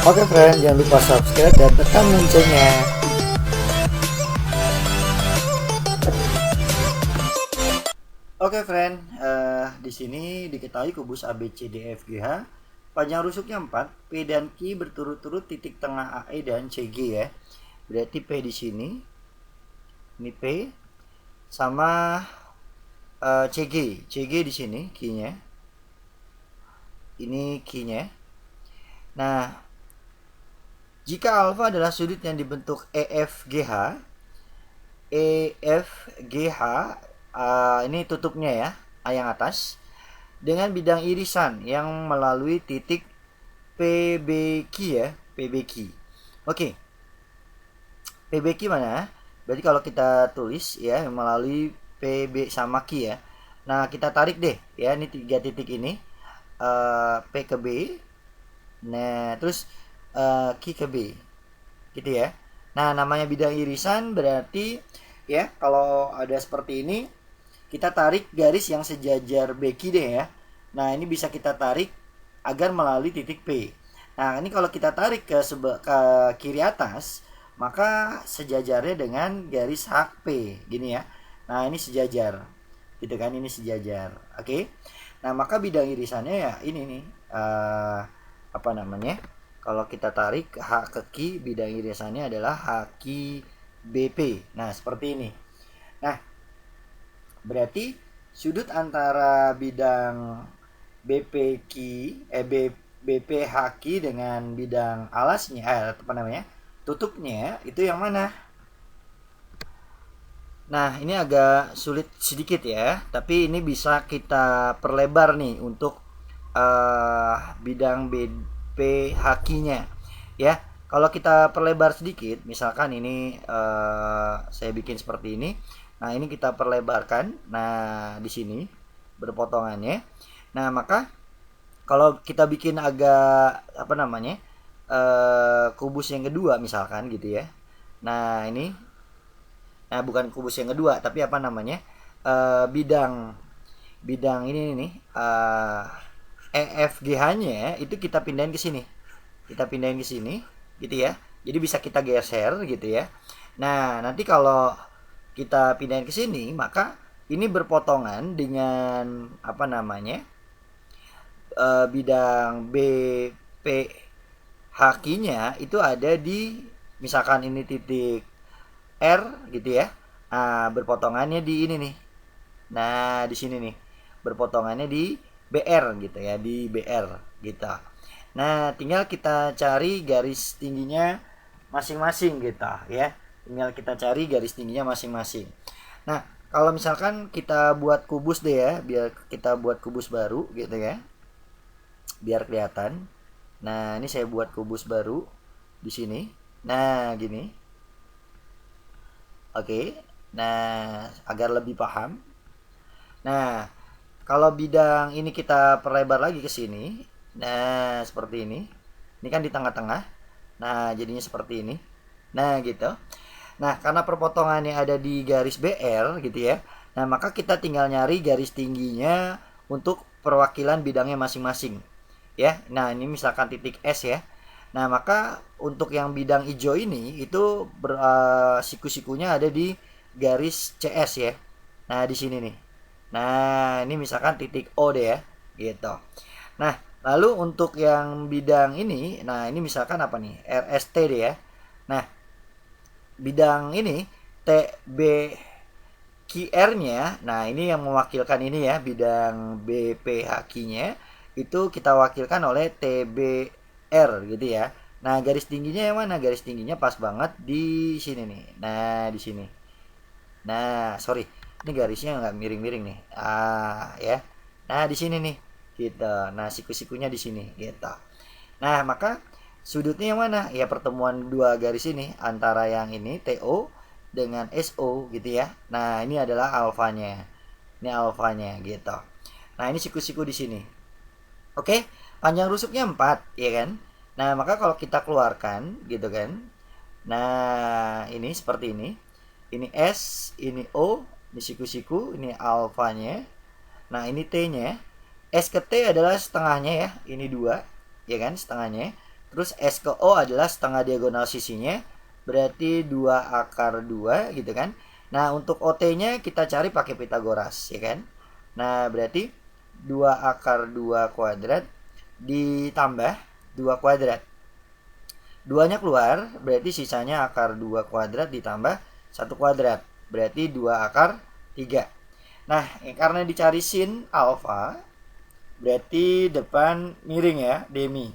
Oke friend, jangan lupa subscribe dan tekan loncengnya. Oke friend, di sini diketahui kubus ABCDFGH panjang rusuknya 4, P dan Q berturut-turut titik tengah AE dan CG ya. Berarti P di sini, ini P sama CG di sini Q-nya. Ini Q-nya. Nah, jika alfa adalah sudut yang dibentuk EFGH, ini tutupnya ya, A yang atas, dengan bidang irisan yang melalui titik PBQ ya, PBQ. Oke, PBQ mana? Berarti kalau kita tulis ya melalui PB sama Q ya. Nah kita tarik deh ya, ini 3 titik ini, P ke B, nah terus Q ke B, gitu ya. Nah namanya bidang irisan berarti ya kalau ada seperti ini kita tarik garis yang sejajar BQ deh ya. Nah ini bisa kita tarik agar melalui titik P. Nah ini kalau kita tarik ke kiri atas, maka sejajarnya dengan garis HP gini ya. Nah ini sejajar, gitu kan, ini sejajar. Oke. Nah maka bidang irisannya ya ini nih, apa namanya? Kalau kita tarik H ke Q, bidang irisannya adalah HQ BP. Nah seperti ini. Nah berarti sudut antara bidang BPQ BPHQ dengan bidang alasnya apa namanya tutupnya itu yang mana? Nah ini agak sulit sedikit ya, tapi ini bisa kita perlebar nih untuk bidang BPHQ-nya ya. Kalau kita perlebar sedikit, misalkan ini saya bikin seperti ini. Nah, ini kita perlebarkan. Nah, di sini berpotongannya. Nah, maka kalau kita bikin agak apa namanya? Kubus yang kedua misalkan gitu ya. Nah, ini bukan kubus yang kedua, tapi apa namanya? Bidang ini nih, EFGH-nya itu kita pindahin ke sini. Kita pindahin ke sini gitu ya. Jadi bisa kita geser gitu ya. Nah, nanti kalau kita pindahin ke sini, maka ini berpotongan dengan apa namanya? Bidang BPHQ-nya itu ada di misalkan ini titik R gitu ya. Nah, berpotongannya di ini nih. Nah, di sini nih. Berpotongannya di BR gitu ya, di BR gitu. Nah, tinggal kita cari garis tingginya masing-masing gitu ya. Tinggal kita cari garis tingginya masing-masing. Nah, kalau misalkan kita buat kubus deh ya, biar kita buat kubus baru gitu ya. Biar kelihatan. Nah, ini saya buat kubus baru di sini. Nah, gini. Oke. Nah, agar lebih paham. Nah, kalau bidang ini kita perlebar lagi ke sini. Nah, seperti ini. Ini kan di tengah-tengah. Nah, jadinya seperti ini. Nah, gitu. Nah, karena perpotongannya ada di garis BR gitu ya. Nah, maka kita tinggal nyari garis tingginya untuk perwakilan bidangnya masing-masing. Ya. Nah, ini misalkan titik S ya. Nah, maka untuk yang bidang hijau ini itu siku-sikunya ada di garis CS ya. Nah, di sini nih. Nah, ini misalkan titik O deh ya, gitu. Nah, lalu untuk yang bidang ini, nah ini misalkan apa nih? RST deh ya. Nah, bidang ini TBQR-nya, nah ini yang mewakilkan ini ya, bidang BPHQ-nya itu kita wakilkan oleh TBR gitu ya. Nah, garis tingginya yang mana? Garis tingginya pas banget di sini nih. Nah, di sini. Nah, sorry, ini garisnya nggak miring-miring nih. Ya. Nah, di sini nih, gitu. Nah, siku-sikunya di sini, gitu. Nah, maka sudutnya yang mana? Ya, pertemuan dua garis ini antara yang ini TO dengan SO gitu ya. Nah, ini adalah alfanya. Ini alfanya gitu. Nah, ini siku-siku di sini. Oke, panjang rusuknya 4, ya kan? Nah, maka kalau kita keluarkan gitu kan. Nah, ini seperti ini. Ini S, ini O, ini siku-siku, ini alfanya. Nah, ini T-nya. S ke T adalah setengahnya ya. Ini 2, ya kan, setengahnya. Terus S ke O adalah setengah diagonal sisinya, berarti 2 akar 2 gitu kan. Nah, untuk OT-nya kita cari pakai Pitagoras, ya kan. Nah, berarti 2 akar 2 kuadrat ditambah 2 kuadrat. 2-nya keluar, berarti sisanya akar 2 kuadrat ditambah 1 kuadrat. Berarti 2 akar 3. Nah, karena dicari sin alfa, berarti depan miring ya, demi.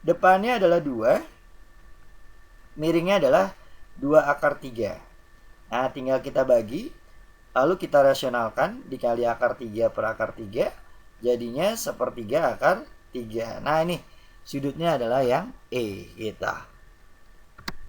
Depannya adalah 2, miringnya adalah 2 akar 3. Nah, tinggal kita bagi, lalu kita rasionalkan, dikali akar 3 per akar 3, jadinya 1/3 akar 3. Nah, ini sudutnya adalah yang E kita.